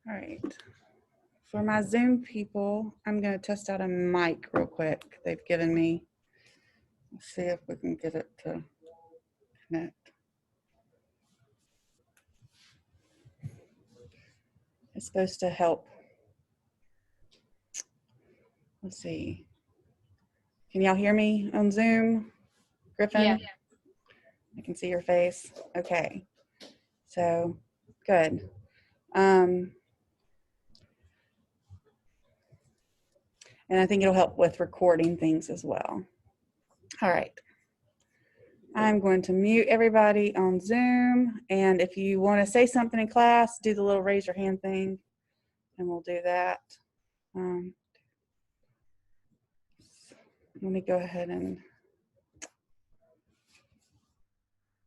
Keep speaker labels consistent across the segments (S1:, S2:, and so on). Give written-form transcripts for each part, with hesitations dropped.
S1: All right. For my Zoom people, I'm going to test out a mic real quick. They've given me. Let's see if we can get it to connect. It's supposed to help. Let's see. Can y'all hear me on Zoom, Griffin?
S2: Yeah.
S1: I can see your face. Okay. So, good. And I think it'll help with recording things as well. All right. I'm going to mute everybody on Zoom. And if you want to say something in class, do the little raise your hand thing, and we'll do that. Let me go ahead and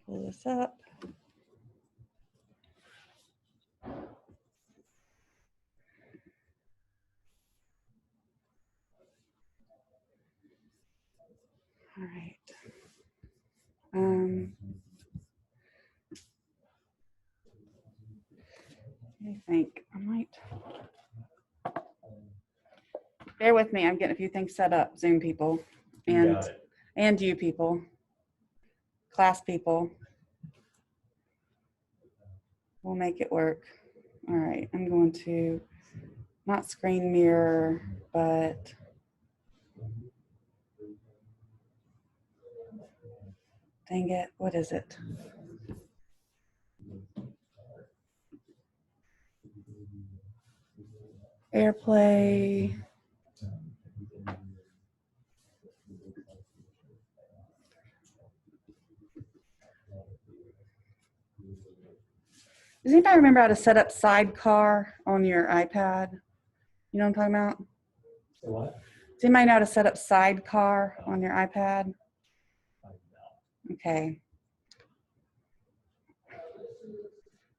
S1: pull this up. All right. I think I might. Bear with me. I'm getting a few things set up, Zoom people, and you people, class people. We'll make it work. All right. I'm going to not screen mirror, but dang it. What is it? AirPlay. Does anybody remember how to set up Sidecar on your iPad? You know what I'm talking about?
S3: What?
S1: Does anybody know how to set up Sidecar on your iPad? Okay.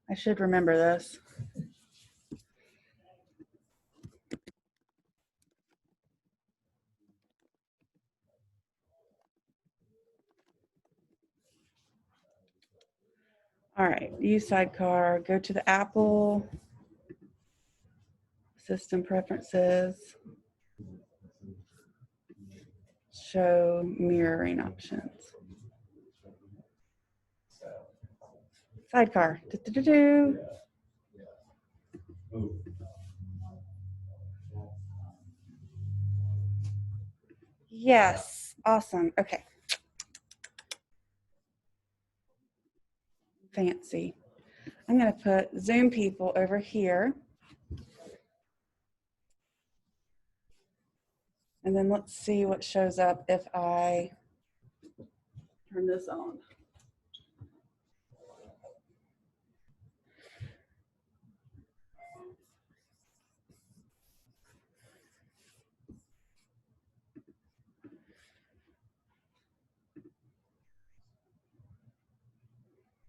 S1: I should remember this. All right, use Sidecar, go to the Apple System Preferences, show mirroring options. Sidecar. Yes, awesome. Okay. Fancy. I'm going to put Zoom people over here. And then let's see what shows up if I turn this on.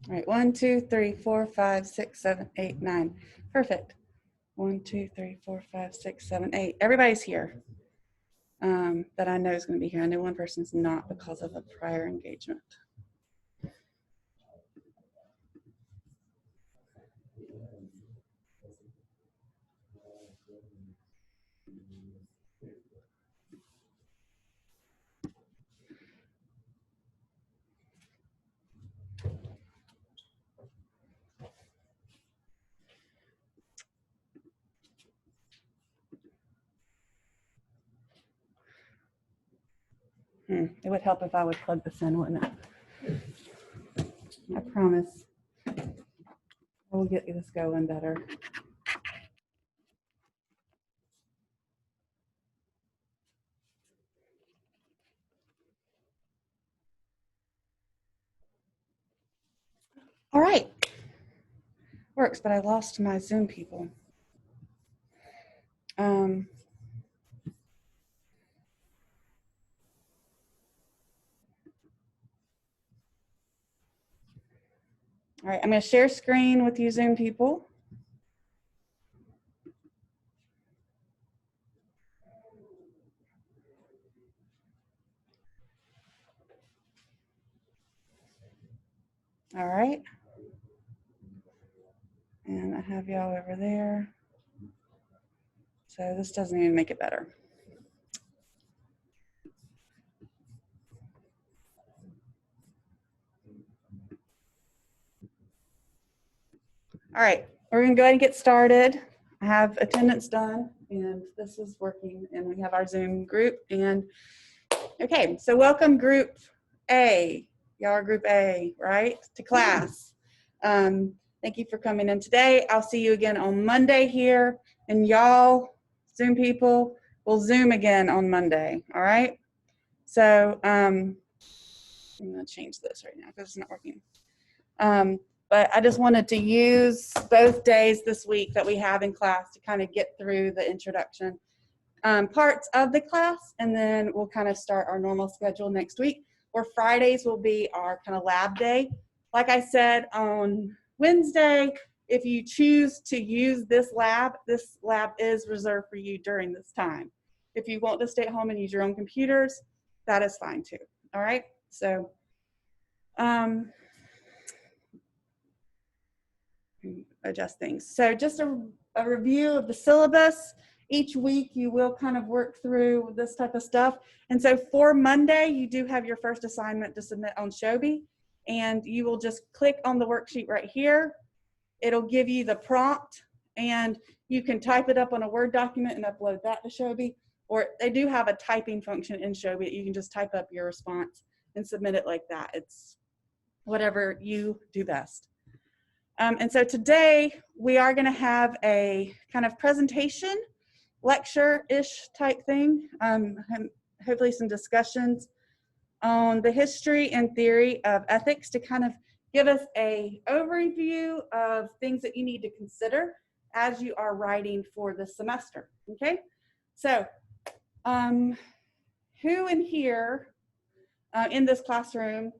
S1: All right, 1, 2, 3, 4, 5, 6, 7, 8, 9. Perfect. 1, 2, 3, 4, 5, 6, 7, 8. Everybody's here that I know is going to be here. I know one person's not because of a prior engagement. It would help if I would plug this in, wouldn't it? I promise. I will get this going better. All right. Works, but I lost my Zoom people. All right, I'm going to share screen with you Zoom people. All right. And I have y'all over there. So this doesn't even make it better. All right, we're gonna go ahead and get started. I have attendance done and this is working and we have our Zoom group and okay, so welcome group A. Y'all are group A, right? To class. Thank you for coming in today. I'll see you again on Monday here and y'all, Zoom people, will Zoom again on Monday, all right? So I'm gonna change this right now because it's not working. But I just wanted to use both days this week that we have in class to kind of get through the introduction parts of the class, and then we'll kind of start our normal schedule next week, where Fridays will be our kind of lab day. Like I said on Wednesday, if you choose to use this lab is reserved for you during this time. If you want to stay at home and use your own computers, that is fine too, all right? So, adjust things. So just a review of the syllabus. Each week you will kind of work through this type of stuff. And so for Monday, you do have your first assignment to submit on Shobi, and you will just click on the worksheet right here. It'll give you the prompt and you can type it up on a Word document and upload that to Shobi, or they do have a typing function in Shobi. You can just type up your response and submit it like that. It's whatever you do best. And so today we are going to have a kind of presentation, lecture-ish type thing, hopefully some discussions on the history and theory of ethics to kind of give us an overview of things that you need to consider as you are writing for this semester, okay? So who in here in this classroom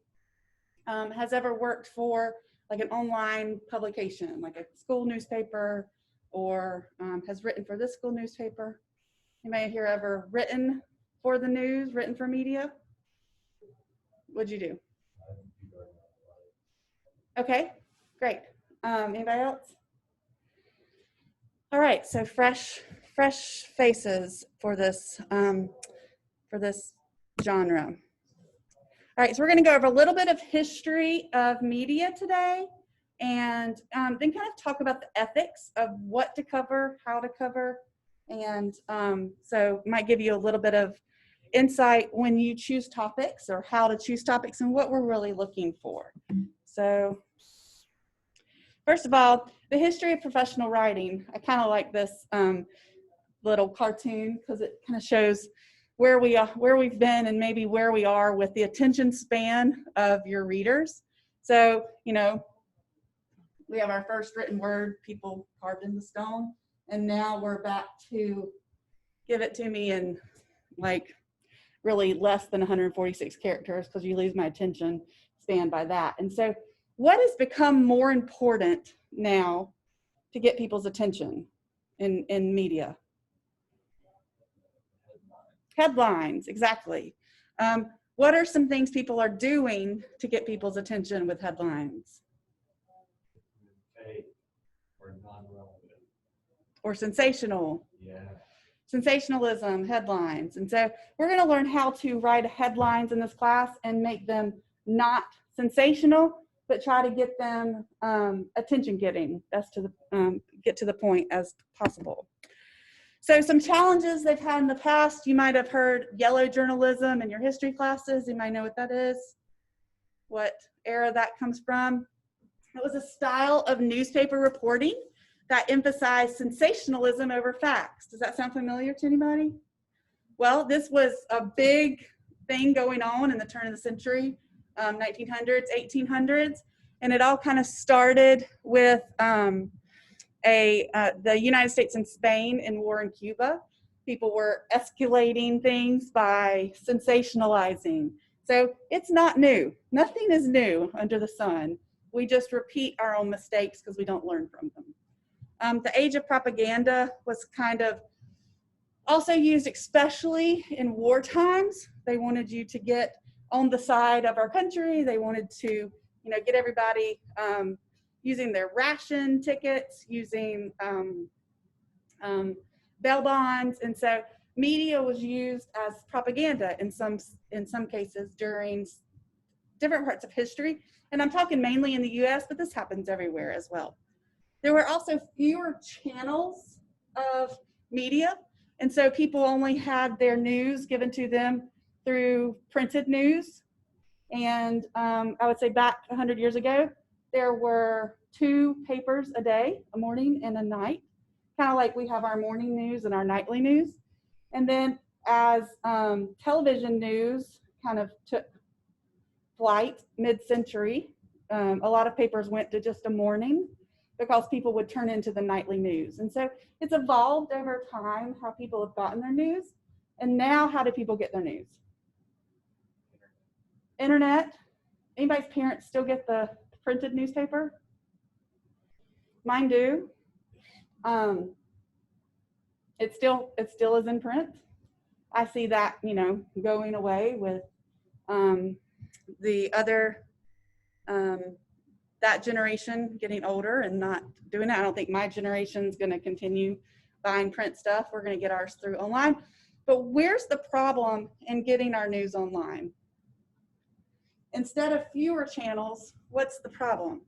S1: has ever worked for like an online publication, like a school newspaper, or has written for this school newspaper? Anybody here ever written for the news, written for media? What'd you do? Okay, great. Anybody else? All right, so fresh faces for this genre. All right, so we're going to go over a little bit of history of media today, and then kind of talk about the ethics of what to cover, how to cover, and so might give you a little bit of insight when you choose topics or how to choose topics and what we're really looking for. So first of all, the history of professional writing. I kind of like this little cartoon because it kind of shows where we've been and maybe where we are with the attention span of your readers. So, you know, we have our first written word, people carved into stone, and now we're back to give it to me in like really less than 146 characters because you lose my attention span by that. And so what has become more important now to get people's attention in media? Headlines, exactly. What are some things people are doing to get people's attention with headlines?
S2: Fake or non-relevant.
S1: Or sensational.
S2: Yeah.
S1: Sensationalism, headlines. And so we're going to learn how to write headlines in this class and make them not sensational, but try to get them attention getting. That's to the get to the point as possible. So some challenges they've had in the past, you might have heard yellow journalism in your history classes. You might know what that is, what era that comes from. It was a style of newspaper reporting that emphasized sensationalism over facts. Does that sound familiar to anybody? Well, this was a big thing going on in the turn of the century, 1900s, 1800s, and it all kind of started with the United States and Spain in war in Cuba. People were escalating things by sensationalizing. So it's not new. Nothing is new under the sun. We just repeat our own mistakes because we don't learn from them. The age of propaganda was kind of also used especially in war times. They wanted you to get on the side of our country. They wanted to, you know, get everybody using their ration tickets, using bail bonds. And so media was used as propaganda in some cases during different parts of history. And I'm talking mainly in the US, but this happens everywhere as well. There were also fewer channels of media. And so people only had their news given to them through printed news. And I would say back 100 years ago, there were 2 papers a day, a morning and a night, kind of like we have our morning news and our nightly news. And then as television news kind of took flight mid-century, a lot of papers went to just a morning because people would turn into the nightly news. And so it's evolved over time how people have gotten their news. And now how do people get their news? Internet. Anybody's parents still get the printed newspaper? Mine do. It still is in print. I see that, you know, going away with the other, that generation getting older and not doing that. I don't think my generation's going to continue buying print stuff. We're going to get ours through online. But where's the problem in getting our news online? Instead of fewer channels, what's the problem?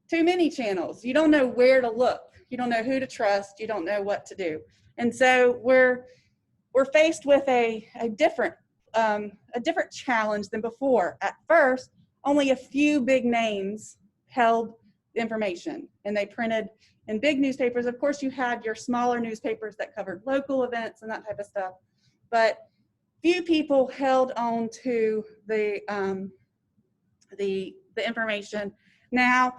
S1: Too many channels. You don't know where to look. You don't know who to trust. You don't know what to do. And so we're faced with a different challenge than before. At first, only a few big names held information, and they printed in big newspapers. Of course, you had your smaller newspapers that covered local events and that type of stuff, but few people held on to the information. Now,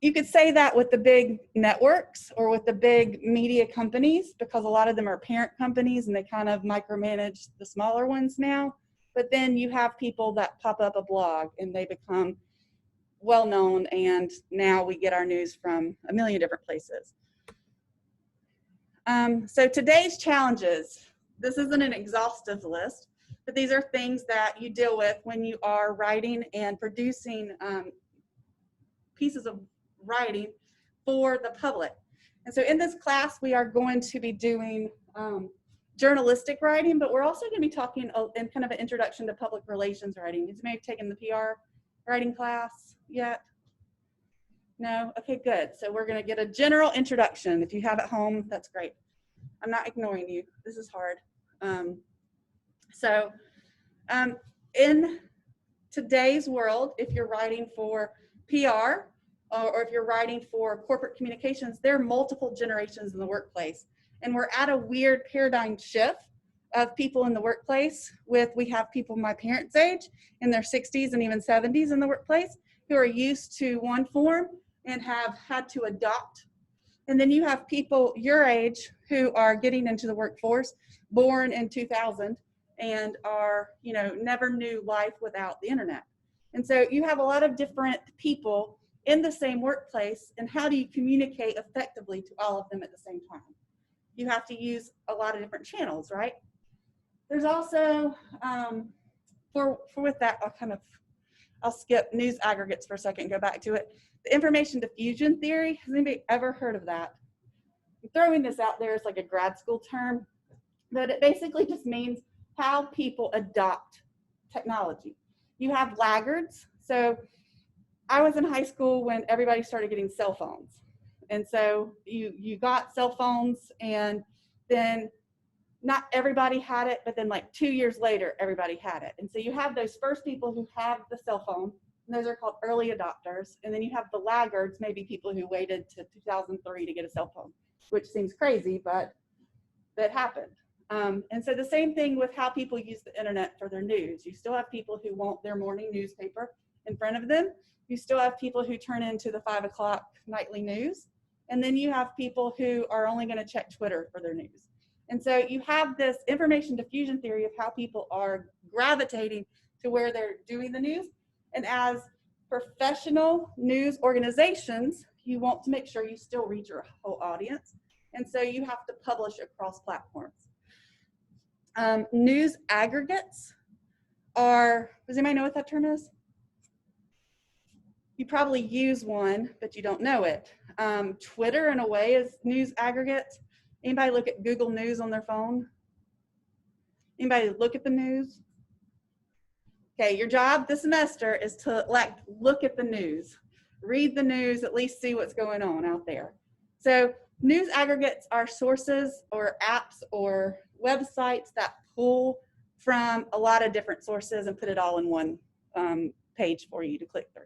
S1: you could say that with the big networks or with the big media companies, because a lot of them are parent companies and they kind of micromanage the smaller ones now. But then you have people that pop up a blog and they become well known, and now we get our news from a million different places. So today's challenges, this isn't an exhaustive list, but these are things that you deal with when you are writing and producing pieces of writing for the public. And so in this class, we are going to be doing journalistic writing, but we're also going to be talking in kind of an introduction to public relations writing. You may have taken the PR writing class yet? No? Okay, good. So we're going to get a general introduction. If you have at home, that's great. I'm not ignoring you. This is hard. In today's world, if you're writing for PR or if you're writing for corporate communications, there are multiple generations in the workplace. And we're at a weird paradigm shift of people in the workplace we have people my parents' age in their 60s and even 70s in the workplace who are used to one form and have had to adopt. And then you have people your age who are getting into the workforce, born in 2000, and are, you know, never knew life without the internet. And so you have a lot of different people in the same workplace, and how do you communicate effectively to all of them at the same time? You have to use a lot of different channels, right? There's also, with that, I'll skip news aggregates for a second and go back to it. The information diffusion theory, has anybody ever heard of that? I'm throwing this out there as like a grad school term, but it basically just means how people adopt technology. You have laggards. So I was in high school when everybody started getting cell phones. And so you got cell phones, and then not everybody had it, but then like 2 years later, everybody had it. And so you have those first people who have the cell phone, and those are called early adopters. And then you have the laggards, maybe people who waited to 2003 to get a cell phone, which seems crazy, but that happened. And so the same thing with how people use the internet for their news. You still have people who want their morning newspaper in front of them. You still have people who turn into the 5 o'clock nightly news. And then you have people who are only going to check Twitter for their news. And so you have this information diffusion theory of how people are gravitating to where they're doing the news. And as professional news organizations, you want to make sure you still reach your whole audience. And so you have to publish across platforms. News aggregates are, does anybody know what that term is? You probably use one, but you don't know it. Twitter, in a way, is news aggregate. Anybody look at Google News on their phone? Anybody look at the news? Okay, your job this semester is to look at the news, read the news, at least see what's going on out there. So news aggregates are sources or apps or websites that pull from a lot of different sources and put it all in one page for you to click through.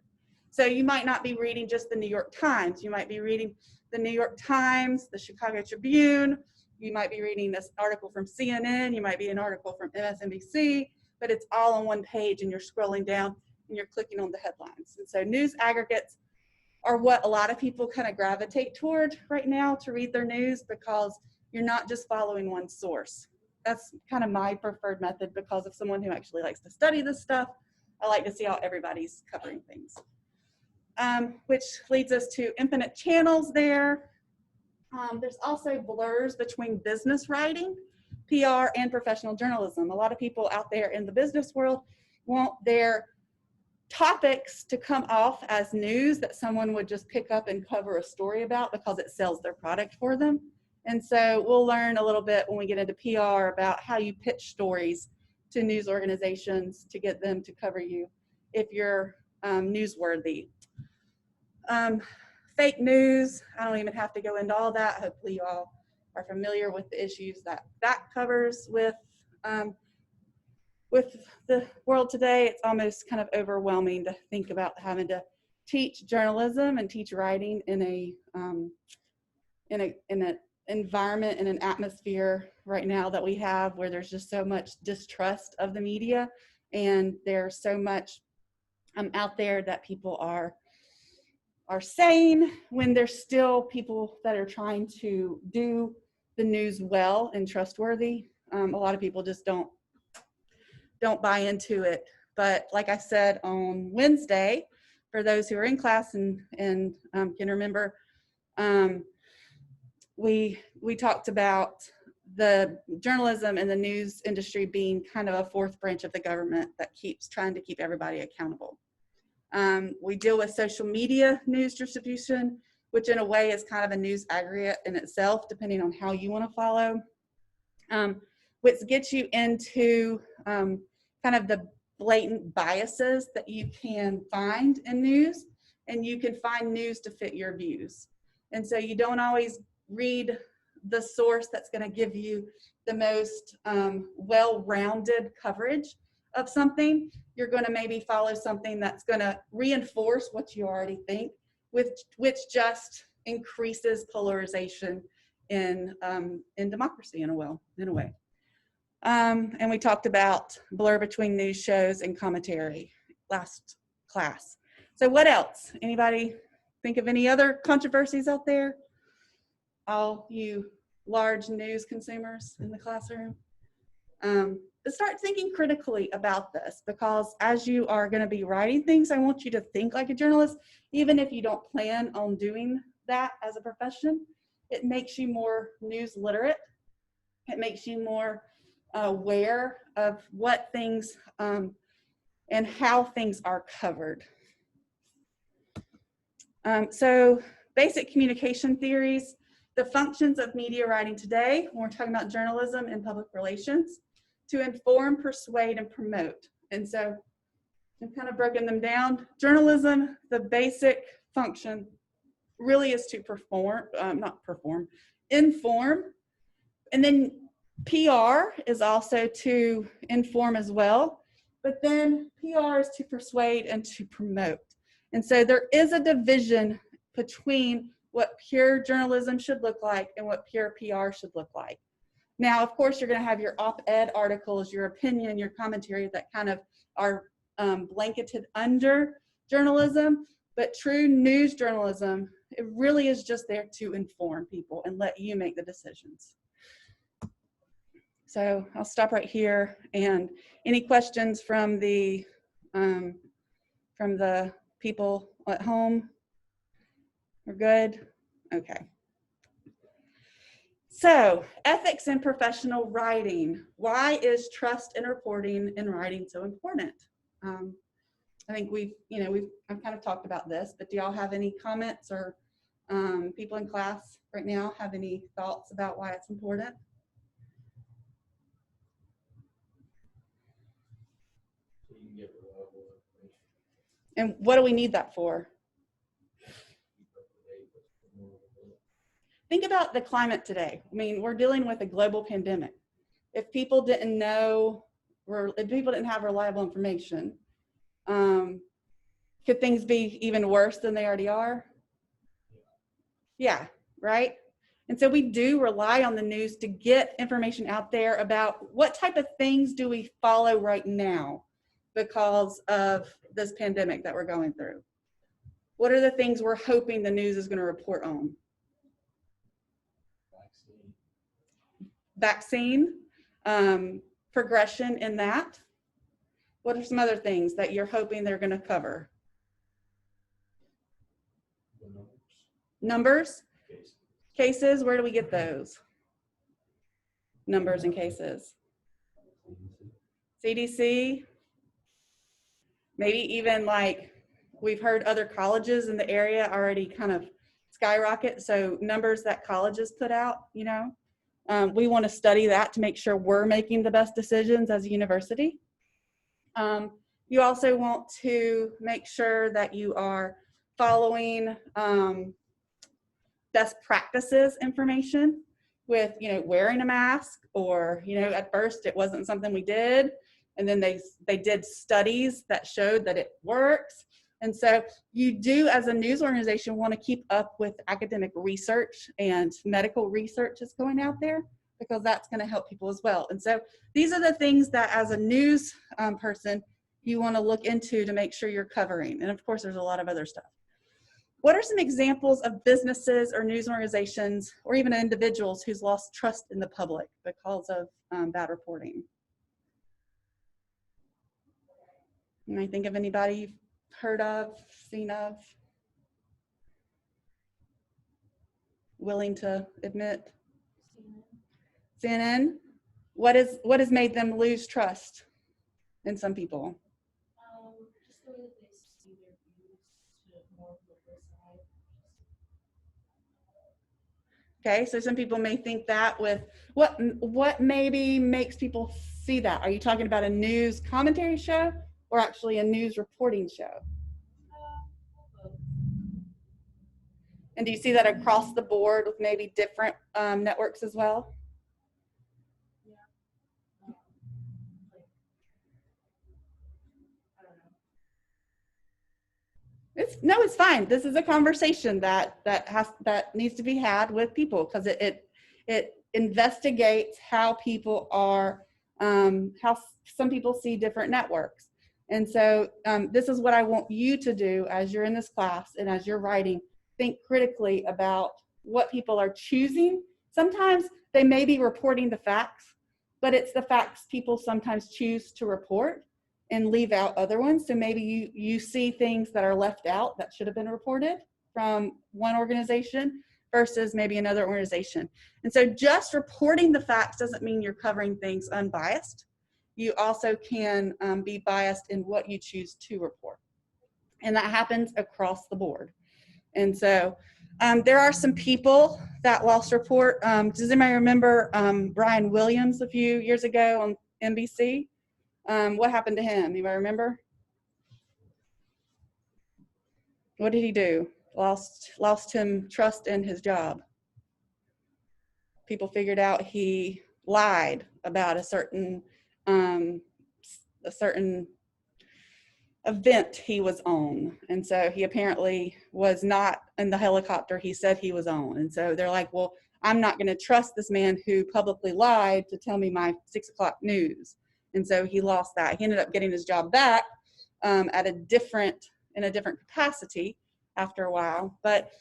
S1: So you might not be reading just the New York Times. You might be reading the New York Times, the Chicago Tribune. You might be reading this article from CNN. You might be an article from MSNBC, but it's all on one page and you're scrolling down and you're clicking on the headlines. And so news aggregates are what a lot of people kind of gravitate toward right now to read their news, because you're not just following one source. That's kind of my preferred method, because of someone who actually likes to study this stuff. I like to see how everybody's covering things. Which leads us to infinite channels there. There's also blurs between business writing, PR, and professional journalism. A lot of people out there in the business world want their topics to come off as news that someone would just pick up and cover a story about because it sells their product for them. And so we'll learn a little bit when we get into PR about how you pitch stories to news organizations to get them to cover you if you're newsworthy. Fake news, I don't even have to go into all that. Hopefully you all are familiar with the issues that covers with the world today. It's almost kind of overwhelming to think about having to teach journalism and teach writing in an environment, in an atmosphere right now that we have, where there's just so much distrust of the media, and there's so much out there that people are saying, when there's still people that are trying to do the news well and trustworthy. A lot of people just don't buy into it. But like I said on Wednesday, for those who are in class and can remember, we talked about the journalism and the news industry being kind of a fourth branch of the government that keeps trying to keep everybody accountable. We deal with social media news distribution, which in a way is kind of a news aggregate in itself, depending on how you want to follow, which gets you into kind of the blatant biases that you can find in news, and you can find news to fit your views. And so you don't always read the source that's going to give you the most well-rounded coverage of something. You're going to maybe follow something that's going to reinforce what you already think, which just increases polarization in democracy in a way. And we talked about blur between news shows and commentary last class. So what else? Anybody think of any other controversies out there? All you large news consumers in the classroom? But start thinking critically about this, because as you are going to be writing things, I want you to think like a journalist, even if you don't plan on doing that as a profession. It makes you more news literate. It makes you more aware of what things and how things are covered. So basic communication theories, the functions of media writing today, when we're talking about journalism and public relations: to inform, persuade, and promote. And so I've kind of broken them down. Journalism, the basic function really is to inform. And then PR is also to inform as well, but then PR is to persuade and to promote. And so there is a division between what pure journalism should look like and what pure PR should look like. Now, of course, you're going to have your op-ed articles, your opinion, your commentary that kind of are blanketed under journalism, but true news journalism, it really is just there to inform people and let you make the decisions. So I'll stop right here. And any questions from the people at home? We're good? Okay. So ethics in professional writing. Why is trust in reporting and writing so important? I think I've kind of talked about this, but do y'all have any comments or People in class right now have any thoughts about why it's important?
S2: So you can get reliable information.
S1: And what do we need that for?
S2: Keep up to date with the more reliable.
S1: Think about the climate today. I mean, we're dealing with a global pandemic. If people didn't know, or if people didn't have reliable information, could things be even worse than they already are? Yeah, right? And so we do rely on the news to get information out there about what type of things do we follow right now because of this pandemic that we're going through. What are the things we're hoping the news is going to report on? Vaccine, progression in that. What are some other things that you're hoping they're going to cover?
S2: The
S1: Numbers,
S2: cases.
S1: cases, where do we get those? Numbers and cases. CDC, maybe even like we've heard other colleges in the area already kind of skyrocket. So numbers that colleges put out, you know, we want to study that to make sure we're making the best decisions as a university. You also want to make sure that you are following best practices information with, you know, wearing a mask, or, you know, at first it wasn't something we did. And then they did studies that showed that it works. And so you do, as a news organization, want to keep up with academic research and medical research that's going out there, because that's going to help people as well. And so these are the things that as a news person, you want to look into to make sure you're covering. And of course, there's a lot of other stuff. What are some examples of businesses or news organizations or even individuals who's lost trust in the public because of bad reporting? Can I think of anybody you've heard of, seen of, willing to admit? CNN. What has made them lose trust in some people?
S3: Just the way that they see their views to more liberal side.
S1: Okay, so some people may think that with what maybe makes people see that? Are you talking about a news commentary show or actually a news reporting show? And do you see that across the board with maybe different networks as well?
S3: Yeah. I don't know.
S1: It's fine. This is a conversation that needs to be had with people, because it investigates how people are, how some people see different networks. And so this is what I want you to do as you're in this class and as you're writing. Think critically about what people are choosing. Sometimes they may be reporting the facts, but it's the facts people sometimes choose to report and leave out other ones. So maybe you see things that are left out that should have been reported from one organization versus maybe another organization. And so just reporting the facts doesn't mean you're covering things unbiased. You also can be biased in what you choose to report. And that happens across the board. And so there are some people that lost report. Does anybody remember Brian Williams a few years ago on NBC? What happened to him? Anybody remember? What did he do? Lost him trust in his job. People figured out he lied about a certain event he was on. And so he apparently was not in the helicopter he said he was on. And so they're like, well, I'm not going to trust this man who publicly lied to tell me my 6 o'clock news. And so he lost that. He ended up getting his job back in a different capacity after a while. But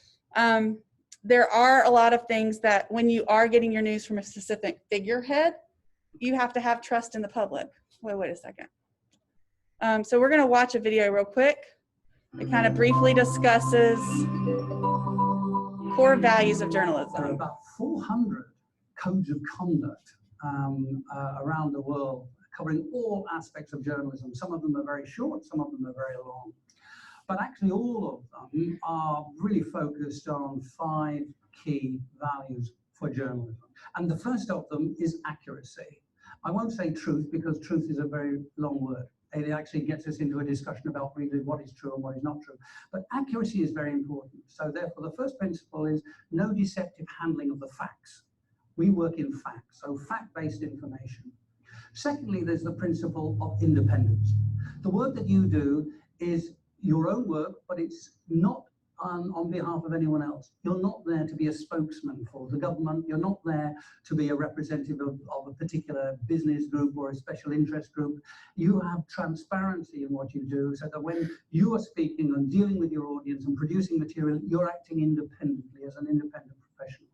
S1: there are a lot of things that when you are getting your news from a specific figurehead, you have to have trust in the public. Wait a second. So we're going to watch a video real quick. It kind of briefly discusses core values of journalism.
S4: There are about 400 codes of conduct around the world, covering all aspects of journalism. Some of them are very short, some of them are very long. But actually all of them are really focused on 5 key values for journalism. And the first of them is accuracy. I won't say truth because truth is a very long word. It actually gets us into a discussion about really what is true and what is not true. But accuracy is very important. So therefore, the first principle is no deceptive handling of the facts. We work in facts, so fact-based information. Secondly, there's the principle of independence. The work that you do is your own work, but it's not on behalf of anyone else. You're not there to be a spokesman for the government. You're not there to be a representative of a particular business group or a special interest group. You have transparency in what you do so that when you are speaking and dealing with your audience and producing material, you're acting independently as an independent professional.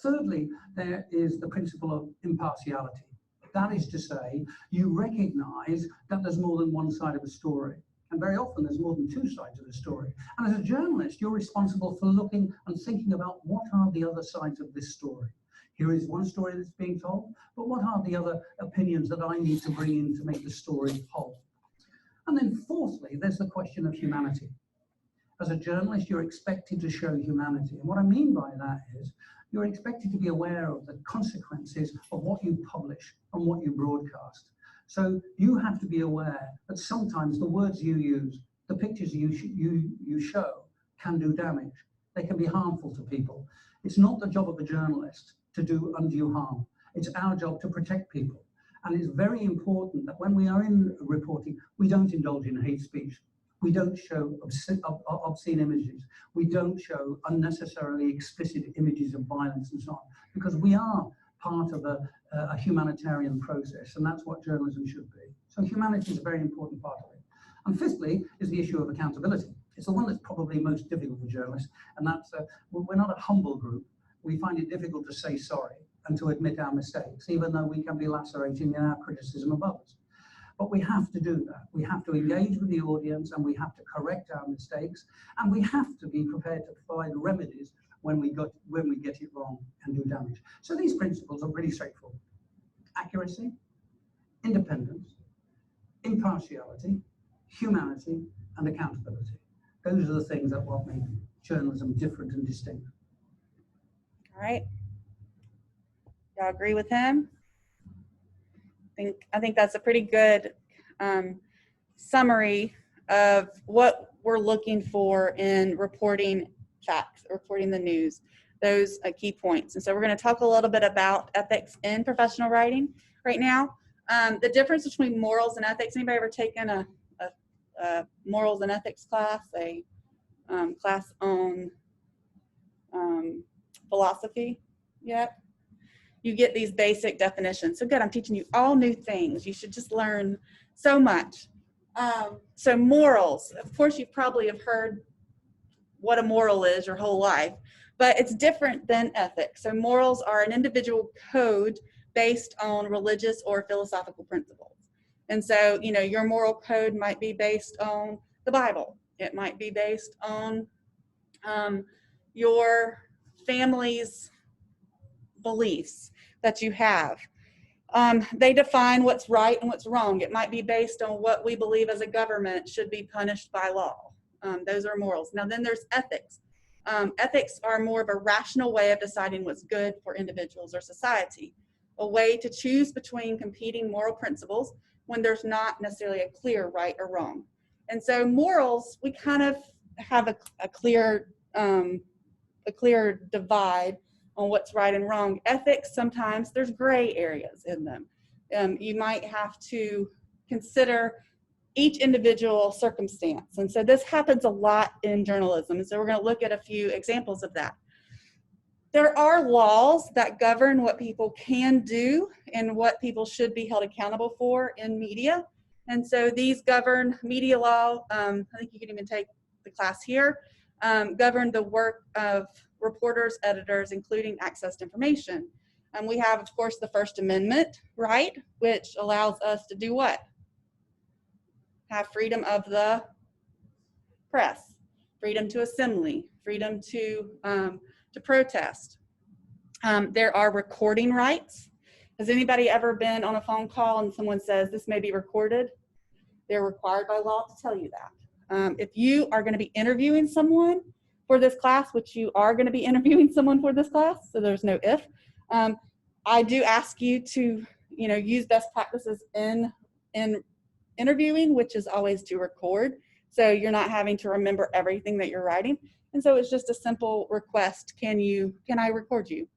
S4: Thirdly, there is the principle of impartiality. That is to say, you recognize that there's more than one side of a story. And very often there's more than 2 sides of the story. And as a journalist, you're responsible for looking and thinking about what are the other sides of this story. Here is one story that's being told, but what are the other opinions that I need to bring in to make the story whole? And then fourthly, there's the question of humanity. As a journalist, you're expected to show humanity. And what I mean by that is you're expected to be aware of the consequences of what you publish and what you broadcast. So you have to be aware that sometimes the words you use, the pictures you show can do damage. They can be harmful to people. It's not the job of a journalist to do undue harm. It's our job to protect people. And it's very important that when we are in reporting, we don't indulge in hate speech. We don't show obscene images. We don't show unnecessarily explicit images of violence and so on, because we are part of a humanitarian process, and that's what journalism should be. So humanity is a very important part of it. And fifthly is the issue of accountability. It's the one that's probably most difficult for journalists, and that's, we're not a humble group. We find it difficult to say sorry and to admit our mistakes, even though we can be lacerating in our criticism of others. But we have to do that. We have to engage with the audience, and we have to correct our mistakes, and we have to be prepared to provide remedies when we get it wrong and do damage. So these principles are pretty straightforward. Accuracy, independence, impartiality, humanity, and accountability. Those are the things that what make journalism different and distinct.
S1: All right. Y'all agree with him? I think that's a pretty good summary of what we're looking for in reporting facts, reporting the news, those key points. And so we're going to talk a little bit about ethics in professional writing right now. The difference between morals and ethics. Anybody ever taken a morals and ethics class, a class on philosophy yet? You get these basic definitions. So good, I'm teaching you all new things. You should just learn so much. So morals, of course you probably have heard what a moral is your whole life, but it's different than ethics. So morals are an individual code based on religious or philosophical principles. And so, you know, your moral code might be based on the Bible. It might be based on your family's beliefs that you have. They define what's right and what's wrong. It might be based on what we believe as a government should be punished by law. Those are morals. Now then there's ethics. Ethics are more of a rational way of deciding what's good for individuals or society, a way to choose between competing moral principles when there's not necessarily a clear right or wrong. And so morals, we kind of have a clear divide on what's right and wrong. Ethics, sometimes there's gray areas in them. You might have to consider each individual circumstance. And so this happens a lot in journalism. And so we're going to look at a few examples of that. There are laws that govern what people can do and what people should be held accountable for in media. And so these govern media law. I think you can even take the class here, govern the work of reporters, editors, including access to information. And we have, of course, the First Amendment, right, which allows us to do what? Have freedom of the press, freedom to assembly, freedom to protest. There are recording rights. Has anybody ever been on a phone call and someone says this may be recorded? They're required by law to tell you that. If you are going to be interviewing someone for this class, which you are going to be interviewing someone for this class, so there's no if, I do ask you to, use best practices in interviewing, which is always to record. So you're not having to remember everything that you're writing. And so it's just a simple request. Can I record you?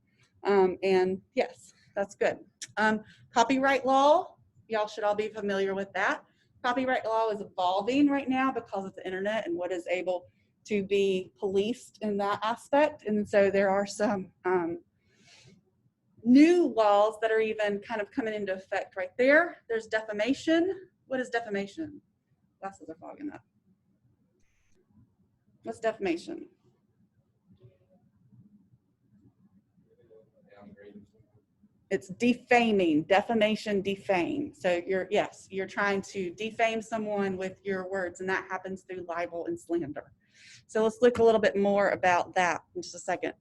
S1: And yes, that's good. Copyright law, y'all should all be familiar with that. Copyright law is evolving right now because of the internet and what is able to be policed in that aspect. And so there are some new laws that are even kind of coming into effect right there. There's defamation. What is defamation? Glasses are fogging up. What's defamation? It's defaming, defamation, defame. So you're trying to defame someone with your words, and that happens through libel and slander. So let's look a little bit more about that in just a second.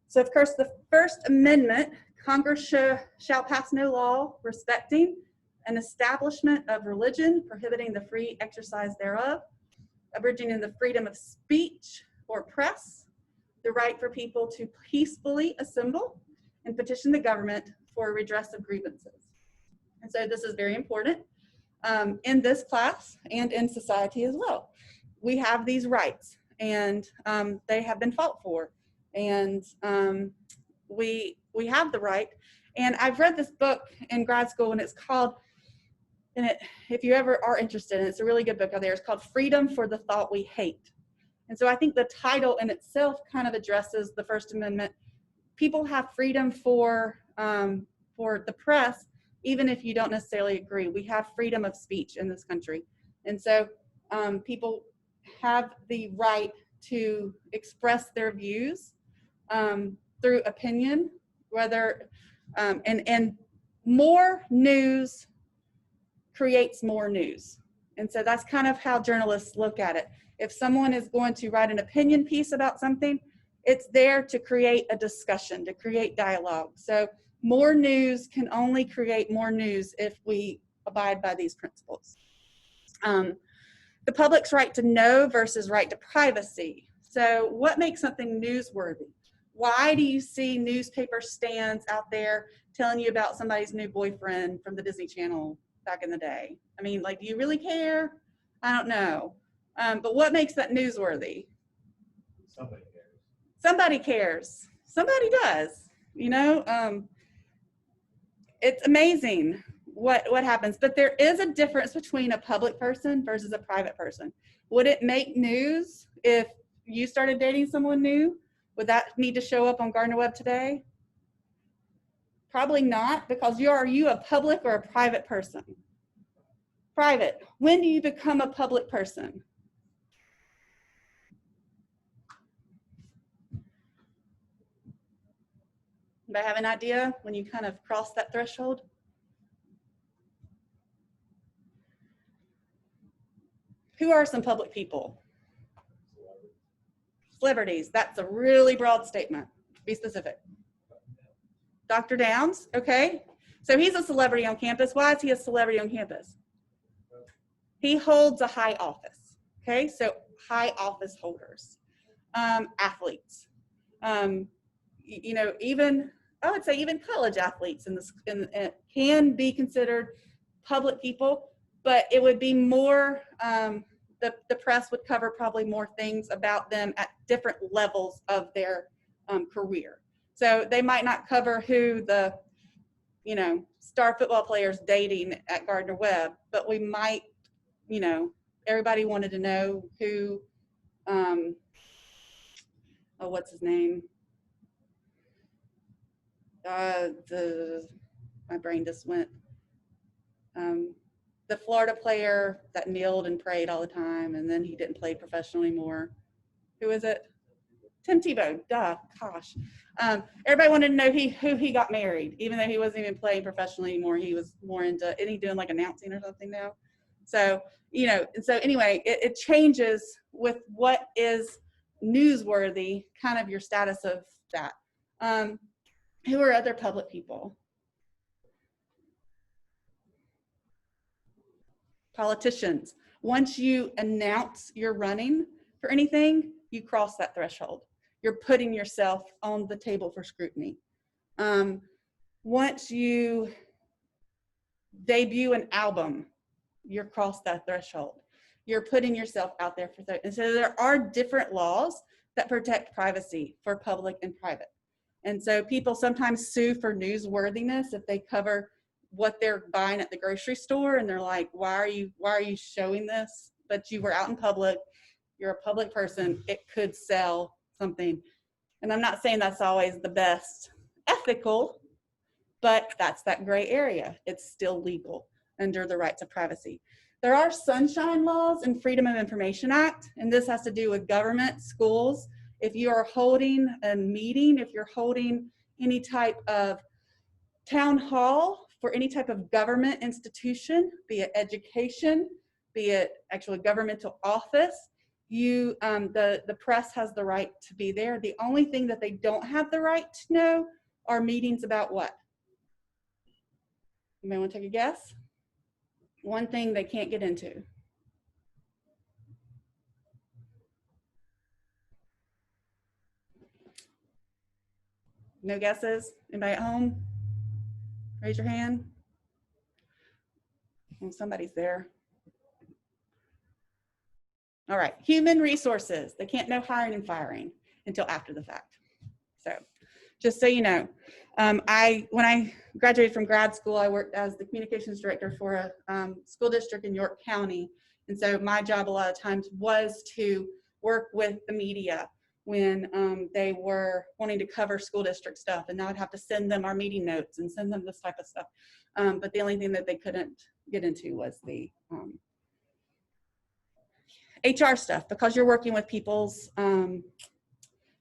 S1: So of course, the First Amendment, Congress shall pass no law respecting an establishment of religion, prohibiting the free exercise thereof, abridging the freedom of speech or press, the right for people to peacefully assemble and petition the government for redress of grievances. And so this is very important in this class and in society as well. We have these rights, and they have been fought for, and we have the right. And I've read this book in grad school, and it's called, if you ever are interested, and it's a really good book out there, it's called Freedom for the Thought We Hate. And so I think the title in itself kind of addresses the First Amendment. People have freedom for the press, even if you don't necessarily agree. We have freedom of speech in this country. And so people have the right to express their views through opinion, whether, and more news creates more news. And so that's kind of how journalists look at it. If someone is going to write an opinion piece about something, it's there to create a discussion, to create dialogue. So more news can only create more news if we abide by these principles. The public's right to know versus right to privacy. So what makes something newsworthy? Why do you see newspaper stands out there telling you about somebody's new boyfriend from the Disney Channel back in the day? I mean, like, do you really care? I don't know. But what makes that newsworthy?
S2: Somebody cares.
S1: Somebody cares. Somebody does. It's amazing what happens. But there is a difference between a public person versus a private person. Would it make news if you started dating someone new? Would that need to show up on Gardner Web Today? Probably not, because are you a public or a private person? Private. When do you become a public person? Anybody have an idea when you kind of cross that threshold? Who are some public people? Celebrities. That's a really broad statement. Be specific. Dr. Downs, okay. So he's a celebrity on campus. Why is he a celebrity on campus? He holds a high office, okay? So high office holders, athletes, even, I would say even college athletes can be considered public people, but it would be more, the press would cover probably more things about them at different levels of their career. So they might not cover who the, star football players dating at Gardner Webb, but we might, everybody wanted to know who, what's his name? My brain just went. The Florida player that kneeled and prayed all the time, and then he didn't play professional anymore. Who is it? Tim Tebow. Duh, gosh. Everybody wanted to know who he got married, even though he wasn't even playing professionally anymore. He was more into, isn't he doing like announcing or something now? So, and so anyway, it changes with what is newsworthy, kind of your status of that. Who are other public people? Politicians. Once you announce you're running for anything, you cross that threshold. You're putting yourself on the table for scrutiny. Once you debut an album, you're across that threshold. You're putting yourself out there for that. And so there are different laws that protect privacy for public and private. And so people sometimes sue for newsworthiness if they cover what they're buying at the grocery store, and they're like, why are you showing this? But you were out in public, you're a public person, it could sell something. And I'm not saying that's always the best ethical, but that's that gray area. It's still legal under the rights of privacy. There are sunshine laws and Freedom of Information Act, and this has to do with government, schools. If you are holding a meeting, if you're holding any type of town hall for any type of government institution, be it education, be it actually governmental office, the press has the right to be there. The only thing that they don't have the right to know are meetings about what? You may want to take a guess. One thing they can't get into. No guesses? Anybody at home? Raise your hand. Well, somebody's there. All right, human resources. They can't know hiring and firing until after the fact. So just so you know, when I graduated from grad school, I worked as the communications director for a school district in York County. And so my job a lot of times was to work with the media when they were wanting to cover school district stuff. And I would have to send them our meeting notes and send them this type of stuff. But the only thing that they couldn't get into was the HR stuff, because you're working with people's hiring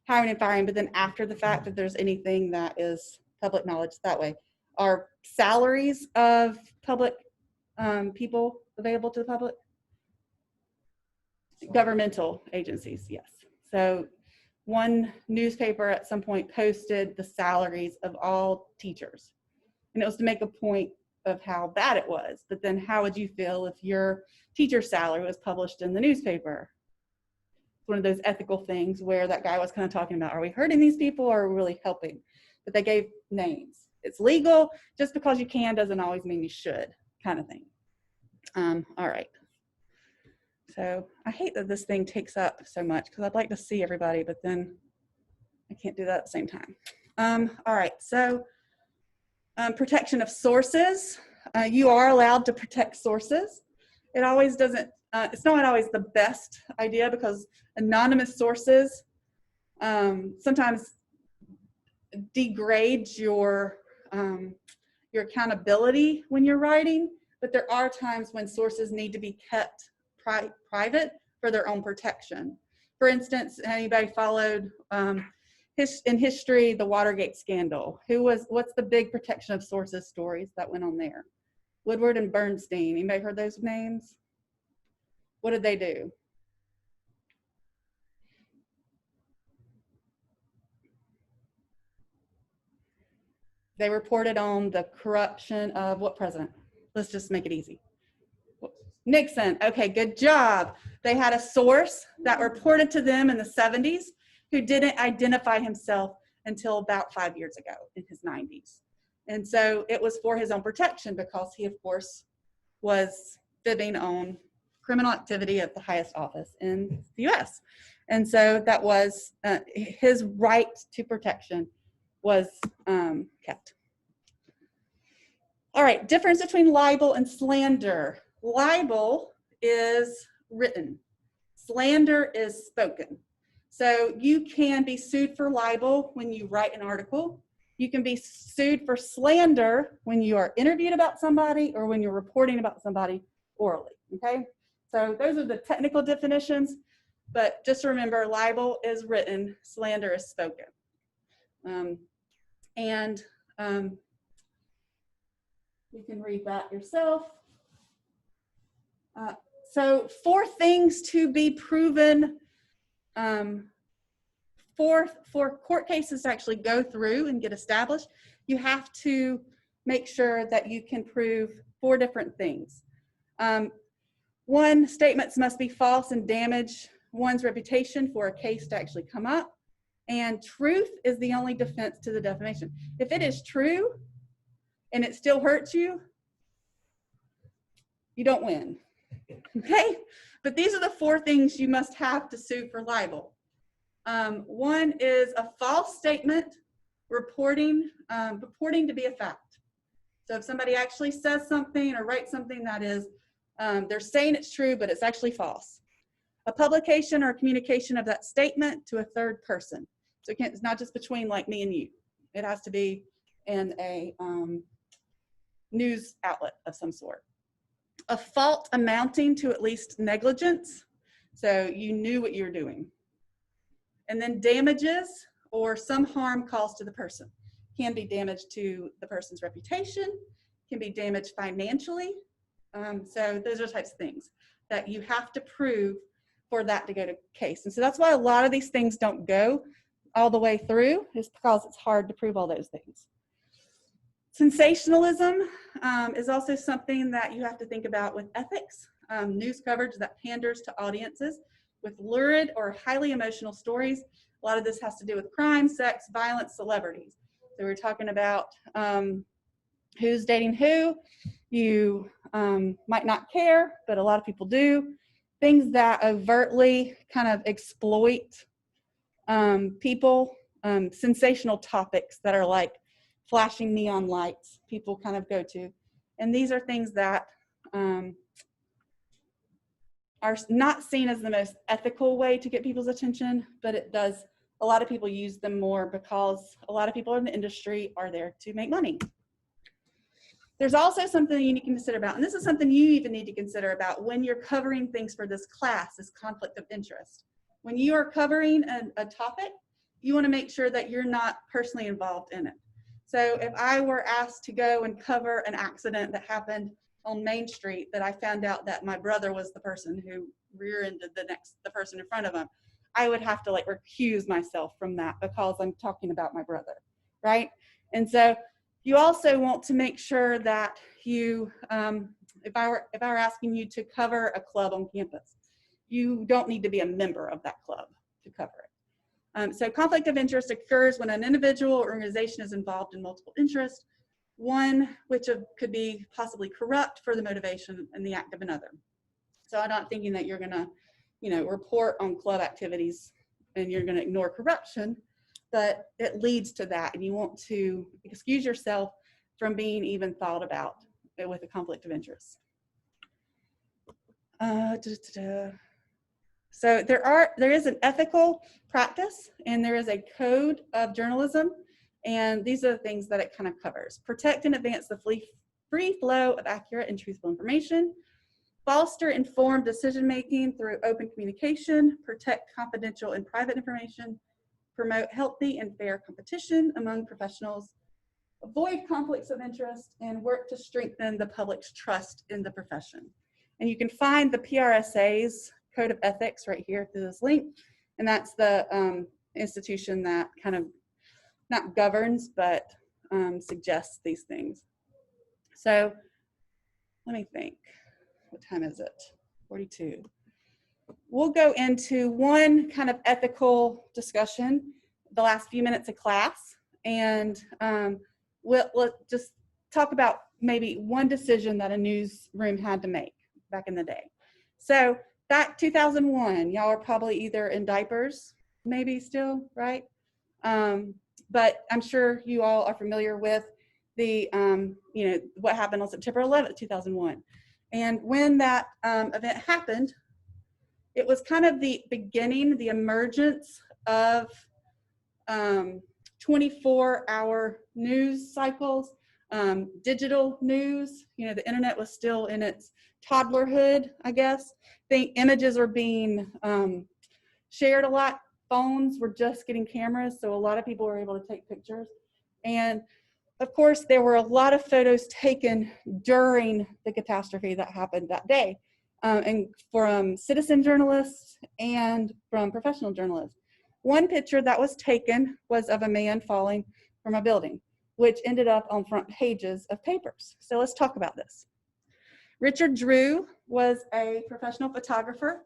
S1: and firing, but then after the fact, if there's anything that is public knowledge that way. Are salaries of public people available to the public? Governmental agencies, yes. So one newspaper at some point posted the salaries of all teachers. And it was to make a point of how bad it was. But then how would you feel if your teacher's salary was published in the newspaper? It's one of those ethical things where that guy was kind of talking about, are we hurting these people or are we really helping? But they gave names. It's legal. Just because you can doesn't always mean you should, kind of thing. All right. So I hate that this thing takes up so much because I'd like to see everybody, but then I can't do that at the same time. All right, so protection of sources. You are allowed to protect sources. It always doesn't, it's not always the best idea because anonymous sources sometimes degrades your accountability when you're writing, but there are times when sources need to be kept private for their own protection. For instance, anybody followed in history the Watergate scandal? What's the big protection of sources stories that went on there? Woodward and Bernstein. Anybody heard those names? What did they do? They reported on the corruption of what president? Let's just make it easy. Nixon. Okay, good job. They had a source that reported to them in the 70s who didn't identify himself until about 5 years ago in his 90s. And so it was for his own protection because he, of course, was fibbing on criminal activity at the highest office in the US. And so that was his right to protection was kept. All right, difference between libel and slander. Libel is written. Slander is spoken. So you can be sued for libel when you write an article. You can be sued for slander when you are interviewed about somebody or when you're reporting about somebody orally, okay? So those are the technical definitions, but just remember libel is written, slander is spoken. You can read that yourself. So 4 things to be proven, for court cases to actually go through and get established, you have to make sure that you can prove 4 different things. One, statements must be false and damage one's reputation for a case to actually come up. And truth is the only defense to the defamation. If it is true and it still hurts you, you don't win. Okay? But these are the 4 things you must have to sue for libel. One is a false statement purporting to be a fact. So if somebody actually says something or writes something that is, they're saying it's true, but it's actually false. A publication or communication of that statement to a third person. So it's not just between like me and you. It has to be in a news outlet of some sort. A fault amounting to at least negligence. So you knew what you were doing. And then damages or some harm caused to the person. Can be damage to the person's reputation, can be damage financially. So those are types of things that you have to prove for that to go to case. And so that's why a lot of these things don't go all the way through, is because it's hard to prove all those things. Sensationalism is also something that you have to think about with ethics. News coverage that panders to audiences with lurid or highly emotional stories. A lot of this has to do with crime, sex, violence, celebrities. So we're talking about who's dating who. You might not care, but a lot of people do. Things that overtly kind of exploit people, sensational topics that are like flashing neon lights, people kind of go to. And these are things that are not seen as the most ethical way to get people's attention, but it does, a lot of people use them more because a lot of people in the industry are there to make money. There's also something you need to consider about, and this is something you even need to consider about when you're covering things for this class, is conflict of interest. When you are covering a topic, you want to make sure that you're not personally involved in it. So if I were asked to go and cover an accident that happened on Main Street, that I found out that my brother was the person who rear-ended the person in front of him, I would have to like recuse myself from that because I'm talking about my brother, right? And so you also want to make sure that you, if I were asking you to cover a club on campus, you don't need to be a member of that club to cover it. So conflict of interest occurs when an individual or organization is involved in multiple interests, one which could be possibly corrupt for the motivation and the act of another. So I'm not thinking that you're gonna, report on club activities and you're gonna ignore corruption, but it leads to that, and you want to excuse yourself from being even thought about with a conflict of interest. So there is an ethical practice, and there is a code of journalism, and these are the things that it kind of covers. Protect and advance the free flow of accurate and truthful information. Foster informed decision-making through open communication. Protect confidential and private information. Promote healthy and fair competition among professionals. Avoid conflicts of interest, and work to strengthen the public's trust in the profession. And you can find the PRSA's Code of Ethics right here through this link. And that's the institution that kind of not governs, but suggests these things. So let me think. What time is it? 42. We'll go into one kind of ethical discussion the last few minutes of class, and we'll just talk about maybe one decision that a newsroom had to make back in the day. So that 2001, y'all are probably either in diapers, maybe still, right? But I'm sure you all are familiar with the, what happened on September 11th, 2001. And when that event happened, it was kind of the beginning, the emergence of 24-hour news cycles, digital news. The internet was still in its toddlerhood, I guess. I think images are being shared a lot. Phones were just getting cameras, so a lot of people were able to take pictures. And of course, there were a lot of photos taken during the catastrophe that happened that day, and from citizen journalists and from professional journalists. One picture that was taken was of a man falling from a building, which ended up on front pages of papers. So let's talk about this. Richard Drew was a professional photographer,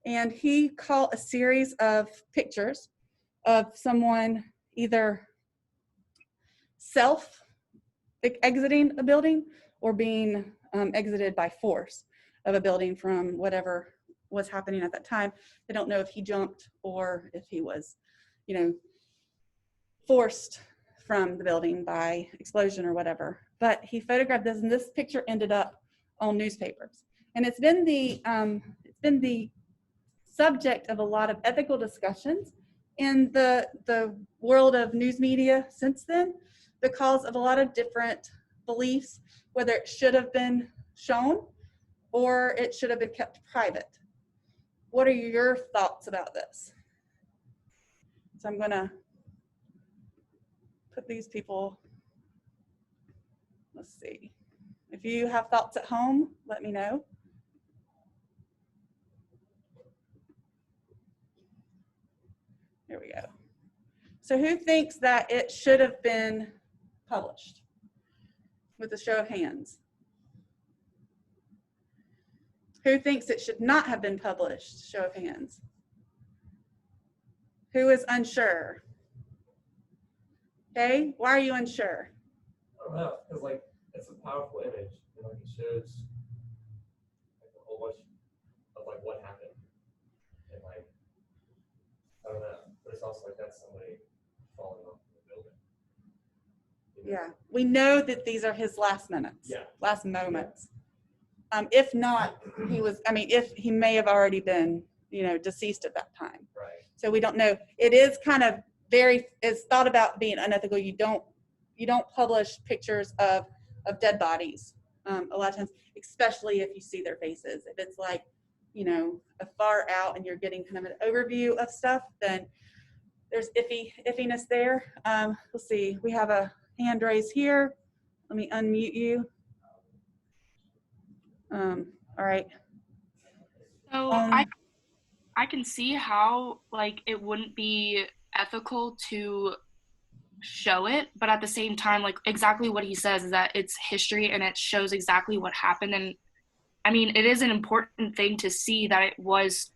S1: and he caught a series of pictures of someone either exiting a building or being exited by force of a building from whatever was happening at that time. They don't know if he jumped or if he was, forced from the building by explosion or whatever. But he photographed this, and this picture ended up on newspapers. And it's been the subject of a lot of ethical discussions in the world of news media since then, because of a lot of different beliefs, whether it should have been shown or it should have been kept private. What are your thoughts about this? So I'm gonna put these people, let's see. If you have thoughts at home, let me know. Here we go. So who thinks that it should have been published? With a show of hands. Who thinks it should not have been published? Show of hands. Who is unsure? Okay, why are you unsure?
S2: I don't know, because like it's a powerful image, and like it shows like a whole bunch of like what happened, and like I don't know, but it's also like that's somebody falling off the building. You know?
S1: Yeah, we know that these are his last minutes,
S2: Yeah.
S1: last moments. If not, if he may have already been, deceased at that time.
S2: Right.
S1: So we don't know. It is kind of it's thought about being unethical. You don't publish pictures of dead bodies a lot of times, especially if you see their faces. If it's like, a far out and you're getting kind of an overview of stuff, then there's iffiness there. Let's see, we have a hand raised here. Let me unmute you. All right.
S5: So I can see how like it wouldn't be ethical to show it, but at the same time, like exactly what he says is that it's history and it shows exactly what happened. And I mean, it is an important thing to see that it was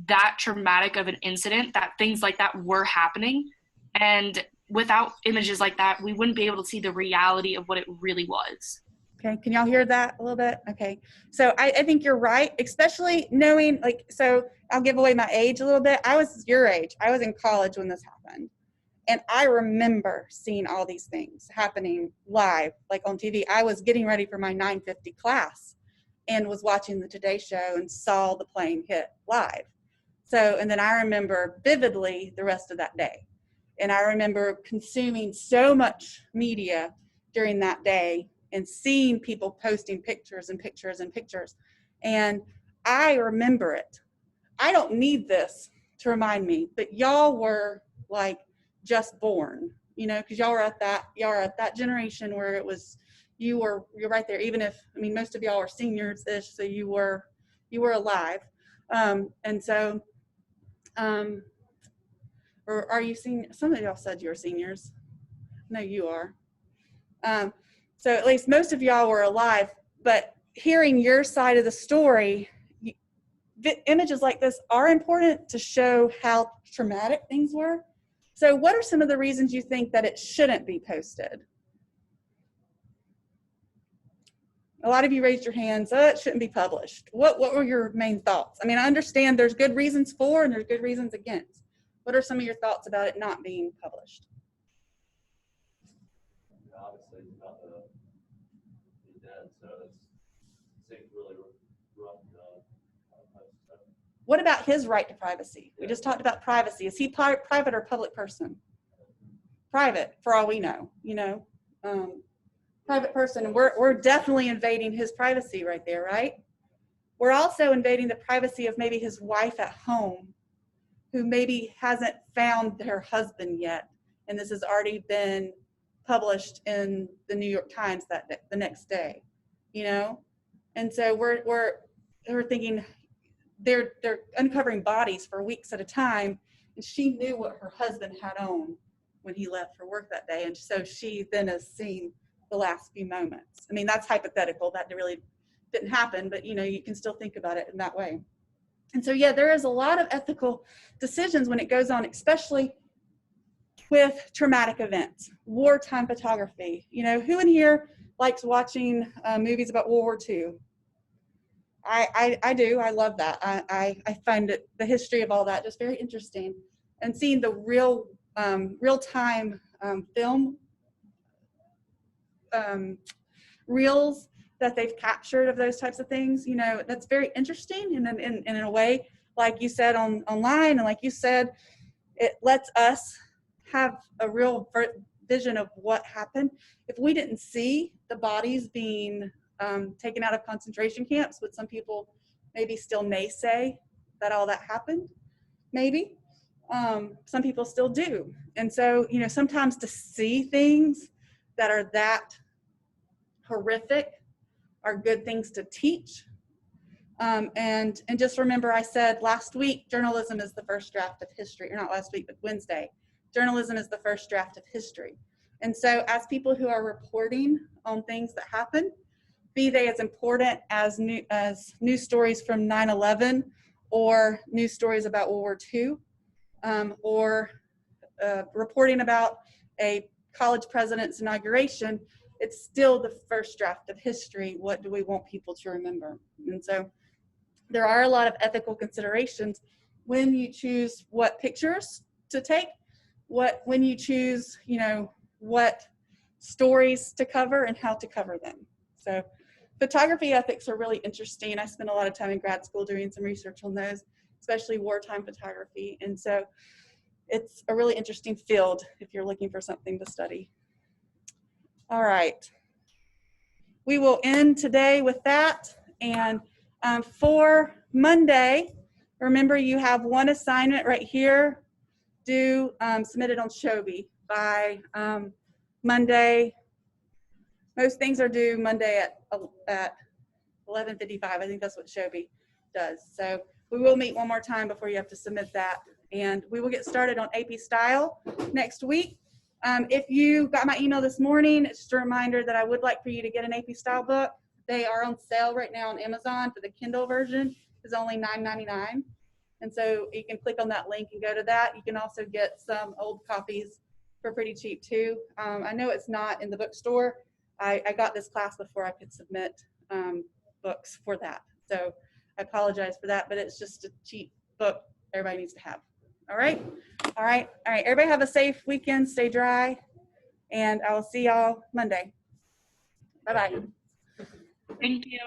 S5: that traumatic of an incident, that things like that were happening. And without images like that, we wouldn't be able to see the reality of what it really was.
S1: Okay, can y'all hear that a little bit? Okay, so I think you're right, especially knowing, so I'll give away my age a little bit. I was your age. I was in college when this happened. And I remember seeing all these things happening live, like on TV. I was getting ready for my 9:50 class and was watching the Today Show and saw the plane hit live. So, and then I remember vividly the rest of that day. And I remember consuming so much media during that day and seeing people posting pictures and pictures and pictures. And I remember it. I don't need this to remind me, but y'all were like just born, because y'all are at that generation where it was, you're right there. Even if, most of y'all are seniors-ish, so you were alive. And so, or are you some of y'all said you were seniors. No, you are. So at least most of y'all were alive, but hearing your side of the story, images like this are important to show how traumatic things were. So what are some of the reasons you think that it shouldn't be posted? A lot of you raised your hands, it shouldn't be published. What were your main thoughts? I understand there's good reasons for and there's good reasons against. What are some of your thoughts about it not being published?
S2: Obviously, he's about to be dead, so it seems really rough.
S1: What about his right to privacy? We just talked about privacy. Is he private or public person? Private, for all we know, private person. And we're definitely invading his privacy right there, right? We're also invading the privacy of maybe his wife at home, who maybe hasn't found her husband yet, and this has already been published in the New York Times the next day, And so we're thinking they're uncovering bodies for weeks at a time, and she knew what her husband had on when he left for work that day, and so she then has seen the last few moments. That's hypothetical. That really didn't happen, but you can still think about it in that way. And so, yeah, there is a lot of ethical decisions when it goes on, especially with traumatic events, wartime photography. Who in here likes watching movies about World War II? I do. I love that. I find the history of all that just very interesting, and seeing the real-time film reels that they've captured of those types of things. That's very interesting, and in a way, like you said online, and like you said, it lets us have a real vision of what happened. If we didn't see the bodies being taken out of concentration camps, would some people maybe still naysay that all that happened? Maybe. Some people still do. And so, sometimes to see things that are that horrific are good things to teach. And just remember, I said last week, journalism is the first draft of history, or not last week, but Wednesday. Journalism is the first draft of history. And so as people who are reporting on things that happen, be they as important as news stories from 9/11 or news stories about World War II, or reporting about a college president's inauguration, it's still the first draft of history. What do we want people to remember? And so there are a lot of ethical considerations when you choose what pictures to take, when you choose, what stories to cover and how to cover them. So photography ethics are really interesting. I spent a lot of time in grad school doing some research on those, especially wartime photography. And so it's a really interesting field if you're looking for something to study. All right. We will end today with that. And for Monday, remember you have one assignment right here due, submitted on Shobi by Monday. Most things are due Monday at 11:55. I think that's what Shobi does. So we will meet one more time before you have to submit that. And we will get started on AP Style next week. If you got my email this morning, it's just a reminder that I would like for you to get an AP Style book. They are on sale right now on Amazon. For the Kindle version is only $9.99. And so you can click on that link and go to that. You can also get some old copies for pretty cheap too. I know it's not in the bookstore. I got this class before I could submit books for that. So I apologize for that, but it's just a cheap book everybody needs to have. All right. All right. All right. Everybody have a safe weekend. Stay dry. And I will see y'all Monday. Bye-bye.
S5: Thank you.